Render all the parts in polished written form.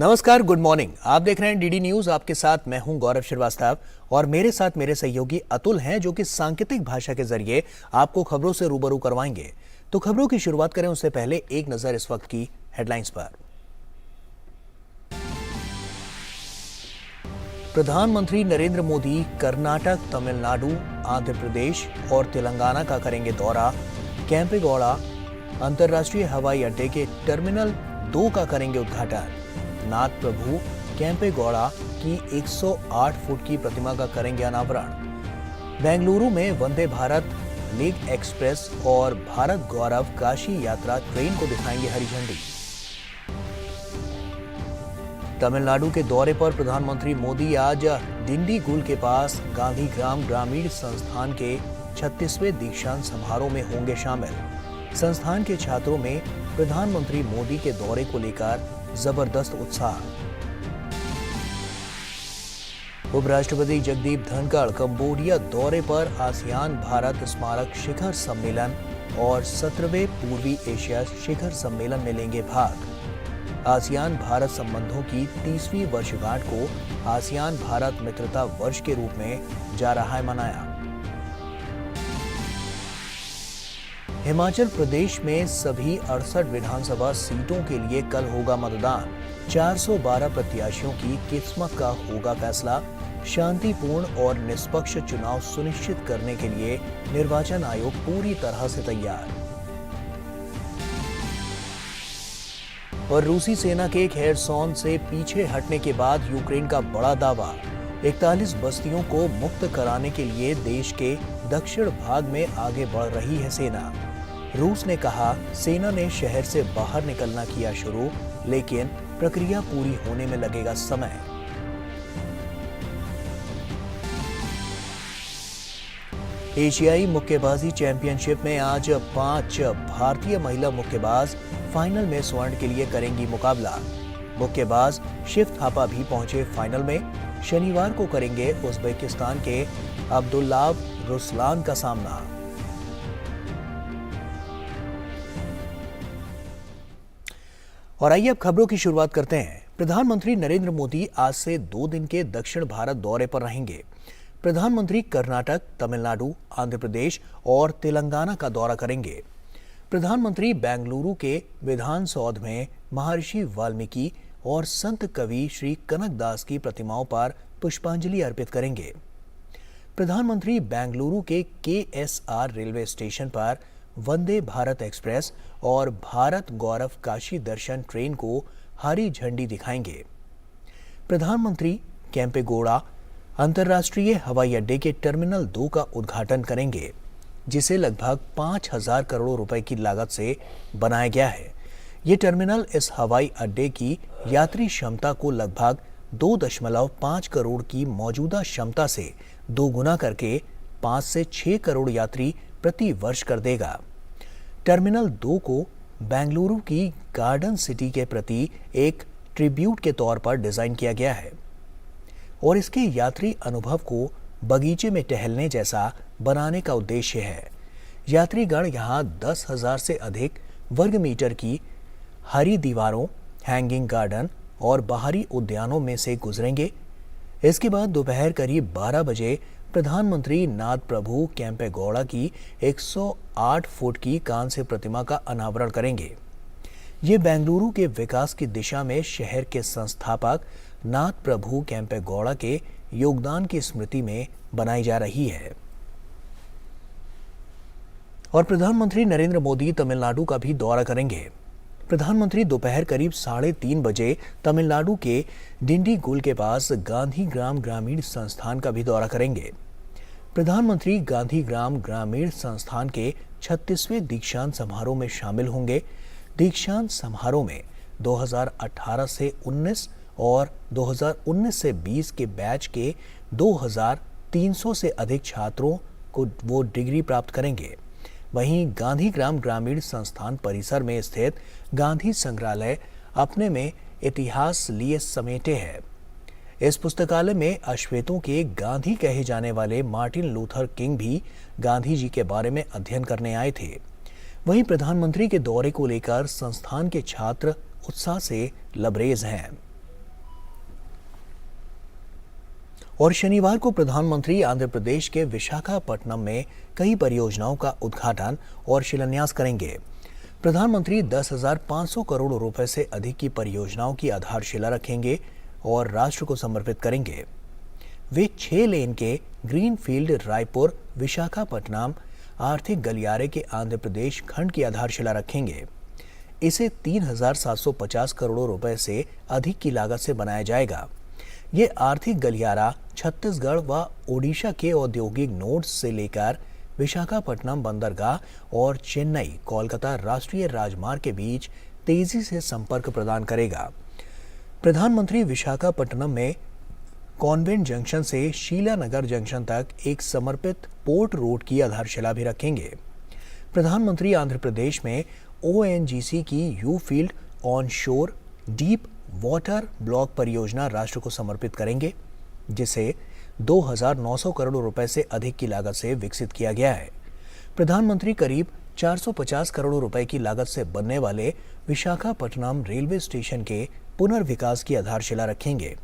नमस्कार, good morning. आप देख रहे हैं डीडी न्यूज। आपके साथ मैं हूं गौरव श्रीवास्तव और मेरे साथ मेरे सहयोगी अतुल हैं, जो कि सांकेतिक भाषा के जरिए आपको खबरों से रूबरू करवाएंगे। तो खबरों की शुरुआत करें उससे पहले एक नजर इस वक्त की हेडलाइंस पर। प्रधानमंत्री नरेंद्र मोदी कर्नाटक, तमिलनाडु, आंध्र प्रदेश और तेलंगाना का करेंगे दौरा। केंपेगौड़ा अंतर्राष्ट्रीय हवाई अड्डे के टर्मिनल 2 का करेंगे उद्घाटन। नाथ प्रभु केंपेगौड़ा की 108 फुट की प्रतिमा का करेंगे अनावरण। बेंगलुरु में वंदे भारत लेक एक्सप्रेस और भारत गौरव काशी यात्रा ट्रेन को दिखाएंगे हरी झंडी। तमिलनाडु के दौरे पर प्रधानमंत्री मोदी आज डिंडीगुल के पास गांधीग्राम ग्रामीण संस्थान के 36वें दीक्षांत समारोह में होंगे शामिल। संस्थान के छात्रों में प्रधानमंत्री मोदी के दौरे को लेकर जबरदस्त उत्साह। उपराष्ट्रपति जगदीप धनखड़ कंबोडिया दौरे पर आसियान भारत स्मारक शिखर सम्मेलन और 17वें पूर्वी एशिया शिखर सम्मेलन में लेंगे भाग। आसियान भारत संबंधों की 30वीं वर्षगांठ को आसियान भारत मित्रता वर्ष के रूप में जा रहा है मनाया। हिमाचल प्रदेश में सभी 68 विधानसभा सीटों के लिए कल होगा मतदान। 412 प्रत्याशियों की किस्मत का होगा फैसला। शांतिपूर्ण और निष्पक्ष चुनाव सुनिश्चित करने के लिए निर्वाचन आयोग पूरी तरह से तैयार। और रूसी सेना के खेरसौन से पीछे हटने के बाद यूक्रेन का बड़ा दावा। 41 बस्तियों को मुक्त कराने के लिए देश के दक्षिण भाग में आगे बढ़ रही है सेना। रूस ने कहा सेना ने शहर से बाहर निकलना किया शुरू, लेकिन प्रक्रिया पूरी होने में लगेगा समय। एशियाई मुक्केबाजी चैंपियनशिप में आज 5 भारतीय महिला मुक्केबाज फाइनल में स्वर्ण के लिए करेंगी मुकाबला। मुक्केबाज शिव थापा भी पहुंचे फाइनल में। शनिवार को करेंगे उज्बेकिस्तान के अब्दुल्लाव रुसलान का सामना। और आइए अब खबरों की शुरुआत करते हैं। प्रधानमंत्री नरेंद्र मोदी आज से 2 दिन के दक्षिण भारत दौरे पर रहेंगे। प्रधानमंत्री कर्नाटक, तमिलनाडु, आंध्र प्रदेश और तेलंगाना का दौरा करेंगे। प्रधानमंत्री बेंगलुरु के विधान सौध में महर्षि वाल्मीकि और संत कवि श्री कनकदास की प्रतिमाओं पर पुष्पांजलि अर्पित करेंगे। प्रधानमंत्री बेंगलुरु के केएसआर रेलवे स्टेशन पर वंदे भारत एक्सप्रेस और भारत गौरव काशी दर्शन ट्रेन को हरी झंडी दिखाएंगे। प्रधानमंत्री केंपेगौड़ा अंतर्राष्ट्रीय हवाई अड्डे के टर्मिनल 2 का उद्घाटन करेंगे, जिसे लगभग 5,000 करोड़ रुपए की लागत से बनाया गया है। ये टर्मिनल इस हवाई अड्डे की यात्री क्षमता को लगभग 2.5 करोड़ की मौजूदा क्षमता से दोगुना करके 5 से 6 करोड़ यात्री प्रति वर्ष कर देगा। टर्मिनल 2 को बेंगलुरु की गार्डन सिटी के प्रति एक ट्रिब्यूट के तौर पर डिजाइन किया गया है और इसके यात्री अनुभव को बगीचे में टहलने जैसा बनाने का उद्देश्य है। यात्रीगण यहां 10,000 से अधिक वर्ग मीटर की हरी दीवारों, हैंगिंग गार्डन और बाहरी उद्यानों में से गुजरेंगे। इसके बाद दोपहर करीब 12 बजे प्रधानमंत्री नाथ प्रभु केंपेगौड़ा की 108 फुट की कांस्य प्रतिमा का अनावरण करेंगे। ये बेंगलुरु के विकास की दिशा में शहर के संस्थापक नाथ प्रभु केंपेगौड़ा के योगदान की स्मृति में बनाई जा रही है। और प्रधानमंत्री नरेंद्र मोदी तमिलनाडु का भी दौरा करेंगे। प्रधानमंत्री दोपहर करीब 3:30 बजे तमिलनाडु के डिंडीगुल के पास गांधीग्राम ग्रामीण संस्थान का भी दौरा करेंगे। प्रधानमंत्री गांधीग्राम ग्रामीण संस्थान के 36वें दीक्षांत समारोह में शामिल होंगे। दीक्षांत समारोह में 2018 से 19 और 2019 से 20 के बैच के 2,300 से अधिक छात्रों को वो डिग्री प्राप्त करेंगे। वहीं गांधीग्राम ग्रामीण संस्थान परिसर में स्थित गांधी संग्रहालय अपने में इतिहास लिए समेटे है। इस पुस्तकालय में अश्वेतों के गांधी कहे जाने वाले मार्टिन लूथर किंग भी गांधी जी के बारे में अध्ययन करने आए थे। वहीं प्रधानमंत्री के दौरे को लेकर संस्थान के छात्र उत्साह से लबरेज हैं। और शनिवार को प्रधानमंत्री आंध्र प्रदेश के विशाखापट्टनम में कई परियोजनाओं का उद्घाटन और शिलान्यास करेंगे। प्रधानमंत्री 10,500 करोड़ रुपए से अधिक की परियोजनाओं की आधारशिला रखेंगे और राष्ट्र को समर्पित करेंगे। वे 6 लेन के ग्रीनफील्ड रायपुर विशाखापट्टनम आर्थिक गलियारे के आंध्र प्रदेश खंड की आधारशिला रखेंगे। इसे 3,750 करोड़ रुपए से अधिक की लागत से बनाया जाएगा। ये आर्थिक गलियारा छत्तीसगढ़ व ओडिशा के औद्योगिक नोड्स से लेकर विशाखापट्टनम बंदरगाह और चेन्नई कोलकाता राष्ट्रीय राजमार्ग के बीच तेजी से संपर्क प्रदान करेगा। प्रधानमंत्री विशाखापट्टनम में कॉन्वेंट जंक्शन से शीलानगर जंक्शन तक एक समर्पित पोर्ट रोड की आधारशिला भी रखेंगे। प्रधानमंत्री आंध्र प्रदेश में ओएनजीसी की यू फील्ड ऑन शोर डीप वाटर ब्लॉक परियोजना राष्ट्र को समर्पित करेंगे, जिसे 2,900 करोड़ रुपए से अधिक की लागत से विकसित किया गया है। प्रधानमंत्री करीब 450 करोड़ रुपए की लागत से बनने वाले विशाखापट्टनम रेलवे स्टेशन के पुनर्विकास की आधारशिला रखेंगे।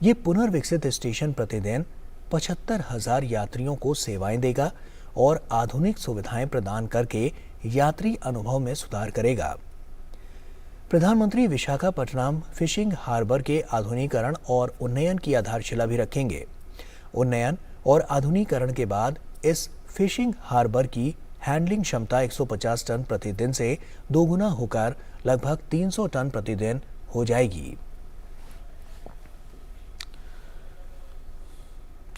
ये पुनर्विकसित स्टेशन प्रतिदिन 75,000 यात्रियों को सेवाएं देगा और आधुनिक सुविधाएं प्रदान करके यात्री अनुभव में सुधार करेगा। प्रधानमंत्री विशाखापट्टनम फिशिंग हार्बर के आधुनिकीकरण और उन्नयन की आधारशिला भी रखेंगे। उन्नयन और आधुनिकीकरण के बाद इस फिशिंग हार्बर की हैंडलिंग क्षमता 150 टन प्रतिदिन से दोगुना होकर लगभग 300 टन प्रतिदिन हो जाएगी।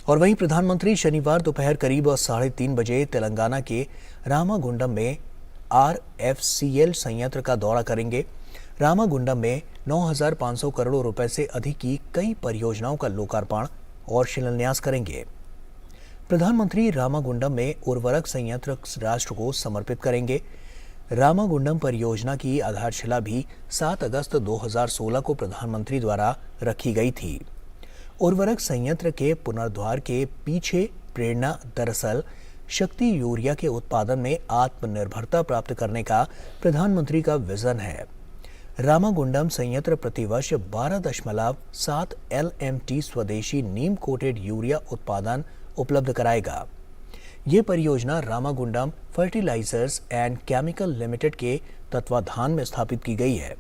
और वहीं प्रधानमंत्री शनिवार दोपहर करीब 3:30 बजे तेलंगाना के रामागुंडम में RFCL संयंत्र का दौरा करेंगे। रामागुंडम में 9,500 करोड़ रुपए से अधिक की कई परियोजनाओं का लोकार्पण और शिलान्यास करेंगे। प्रधानमंत्री रामागुंडम में उर्वरक संयंत्र राष्ट्र को समर्पित करेंगे। रामागुंडम परियोजना की आधारशिला भी 7 अगस्त 2016 को प्रधानमंत्री द्वारा रखी गई थी। उर्वरक संयंत्र के पुनर्द्वार के पीछे प्रेरणा दरअसल शक्ति यूरिया के उत्पादन में आत्मनिर्भरता प्राप्त करने का प्रधानमंत्री का विजन है। रामागुंडम संयंत्र प्रतिवर्ष 12.7 LMT स्वदेशी नीम कोटेड यूरिया उत्पादन उपलब्ध कराएगा। ये परियोजना Ramagundam fertilizers and chemical limited के तत्वाधान में स्थापित की गई है,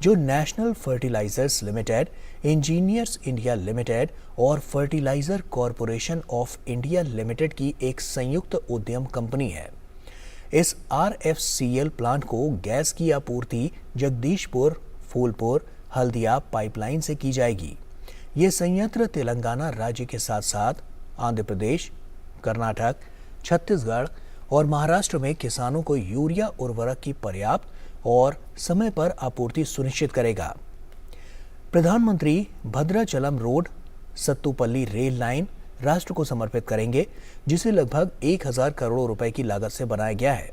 जो national fertilizers limited, engineers India limited और fertilizer corporation of India limited की एक संयुक्त उद्यम कंपनी है। इस RFCL प्लांट को गैस की आपूर्ति जगदीशपुर, फूलपुर, हल्दिया पाइपलाइन से की जाएगी। ये संयंत्र तेलंगाना राज्य के साथ साथ आंध्र प्रदेश, कर्नाटक, छत्तीसगढ़ और महाराष्ट्र में किसानों को यूरिया उर्वरक की पर्याप्त और समय पर आपूर्ति सुनिश्चित करेगा। प्रधानमंत्री Bhadrachalam road Sathupalli rail line राष्ट्र को समर्पित करेंगे, जिसे लगभग 1,000 करोड़ रुपए की लागत से बनाया गया है।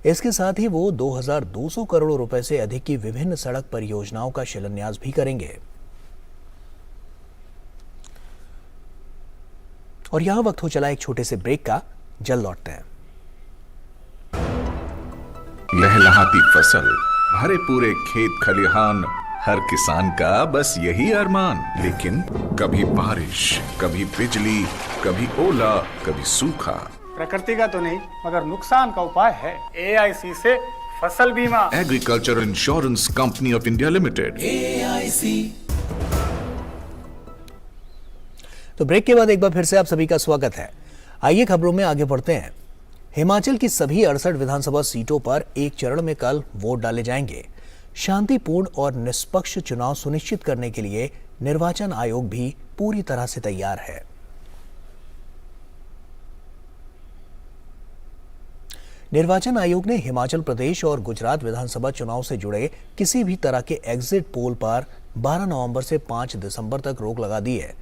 इसके साथ ही वो 2,200 करोड़ रुपए से अधिक की विभिन्न सड़क परियोजनाओं का शिलान्यास भी करेंगे। और यहां वक्त हो चला एक छोटे से ब्रेक का, जल्द लौटते हैं। लहलहाती फसल, भरे पूरे खेत खलिहान, हर किसान का बस यही अरमान। लेकिन कभी बारिश, कभी बिजली, कभी ओला, कभी सूखा। प्रकृति का तो नहीं, मगर नुकसान का उपाय है। AIC से फसल बीमा। Agriculture insurance company of India limited, AIC। तो ब्रेक के बाद एक बार फिर से आप सभी का स्वागत है। आइए खबरों में आगे बढ़ते हैं। हिमाचल की सभी 68 विधानसभा सीटों पर एक चरण में कल वोट डाले जाएंगे। शांतिपूर्ण और निष्पक्ष चुनाव सुनिश्चित करने के लिए निर्वाचन आयोग भी पूरी तरह से तैयार है। निर्वाचन आयोग ने हिमाचल प्रदेश और गुजरात विधानसभा चुनाव से जुड़े किसी भी तरह के एग्जिट पोल पर 12 नवंबर से 5 दिसंबर तक रोक लगा दी है।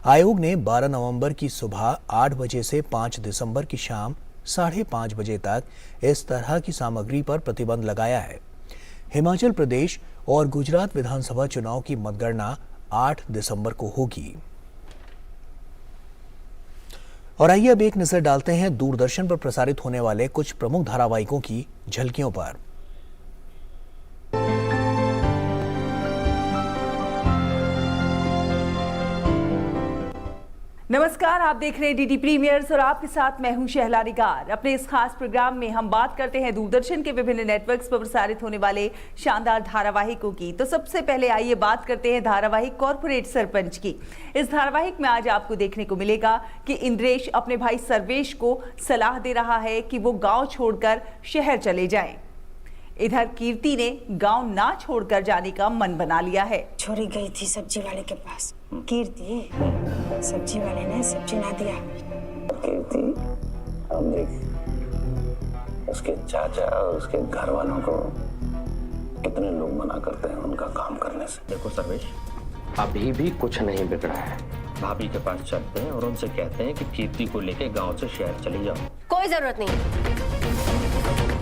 आयोग ने 12 नवंबर की सुबह 8 बजे से 5 दिसंबर की शाम 5:30 बजे तक इस तरह की सामग्री पर प्रतिबंध लगाया है। हिमाचल प्रदेश और गुजरात विधानसभा चुनाव की मतगणना 8 दिसंबर को होगी। और आइए अब एक नजर डालते हैं दूरदर्शन पर प्रसारित होने वाले कुछ प्रमुख धारावाहिकों की झलकियों पर। नमस्कार, आप देख रहे हैं डीडी प्रीमियर्स और आपके साथ मैं हूं शहला निगार। अपने इस खास प्रोग्राम में हम बात करते हैं दूरदर्शन के विभिन्न नेटवर्क्स पर प्रसारित होने वाले शानदार धारावाहिकों की। तो सबसे पहले आइए बात करते हैं धारावाहिक कॉर्पोरेट सरपंच की। इस धारावाहिक में आज आपको देखने को मिलेगा कि इंद्रेश अपने भाई सर्वेश को सलाह दे रहा है कि वो गाँव छोड़कर शहर चले जाएं। इधर कीर्ति ने गांव ना छोड़कर जाने का मन बना लिया है। छोरी गई थी सब्जी वाले के पास। कीर्ति, सब्जी वाले ने सब्जी ना दिया। कीर्ति, अब देख, उसके चाचा और उसके घर वालों को कितने लोग मना करते हैं उनका काम करने से। देखो सर्वेश, अभी भी कुछ नहीं बिगड़ा है। भाभी के पास चलते हैं और उनसे कहते हैं कि कीर्ति को लेके गांव से शहर चली जाओ। कोई जरूरत नहीं,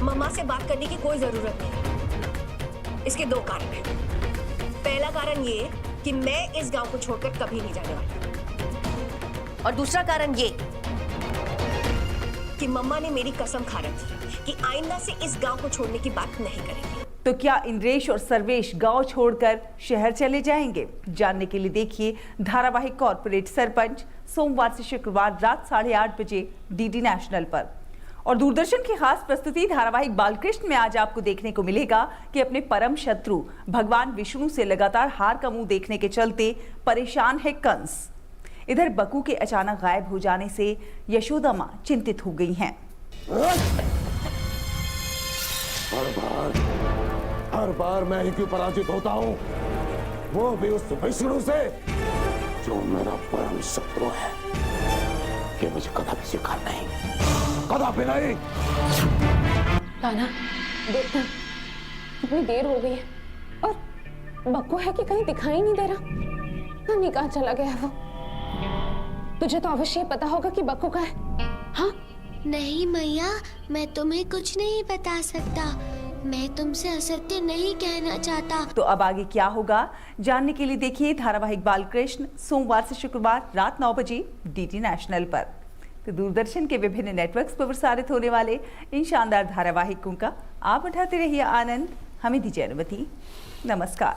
मम्मा से बात करने की कोई जरूरत नहीं। इसके दो कारण हैं। पहला कारण ये कि मैं इस गांव को छोड़कर कभी नहीं जाने वाली, और दूसरा कारण ये कि मम्मा ने मेरी कसम खा रखी कि आइंदा से इस गांव को छोड़ने की बात नहीं करेंगे। तो क्या इंद्रेश और सर्वेश गांव छोड़कर शहर चले जाएंगे? जानने के लिए देखिए धारावाहिक कॉर्पोरेट सरपंच सोमवार से शुक्रवार रात 8:30 बजे डीडी नेशनल पर। और दूरदर्शन की खास प्रस्तुति धारावाहिक बालकृष्ण में आज आपको देखने को मिलेगा कि अपने परम शत्रु भगवान विष्णु से लगातार हार का मुंह देखने के चलते परेशान है कंस। इधर बकू के अचानक गायब हो जाने से यशोदा मां चिंतित हो गई हैं। हर बार मैं ही क्यों पराजित होता हूँ, वो भी उस विष्णु से जो मेरा परम शत्रु है। ये मुझे कदापि स्वीकार नहीं, कदापि नहीं। लाना, देखना इतनी देर हो गई है और बक्कू है कि कहीं दिखाई नहीं दे रहा। नहीं, कहाँ चला गया वो? तुझे तो अवश्य पता होगा कि बक्कू कहाँ है। हाँ? नहीं मैया, मैं तुम्हें कुछ नहीं बता सकता। मैं तुमसे असत्य नहीं कहना चाहता। तो अब आगे क्या होगा जानने के लिए देखिए धारावाहिक बालकृष्ण सोमवार से शुक्रवार रात 9 बजे डीडी नेशनल पर। तो दूरदर्शन के विभिन्न नेटवर्क्स पर प्रसारित होने वाले इन शानदार धारावाहिकों का आप उठाते रहिए आनंद। हमें दीजिए अनुमति। नमस्कार।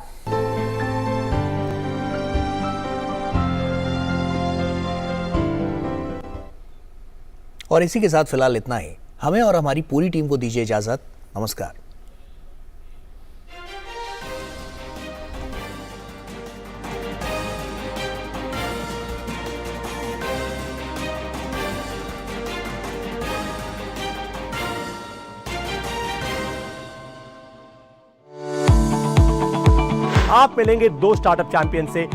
और इसी के साथ फिलहाल इतना ही। हमें और हमारी पूरी टीम को दीजिए इजाजत। नमस्कार। आप मिलेंगे 2 स्टार्टअप चैंपियन से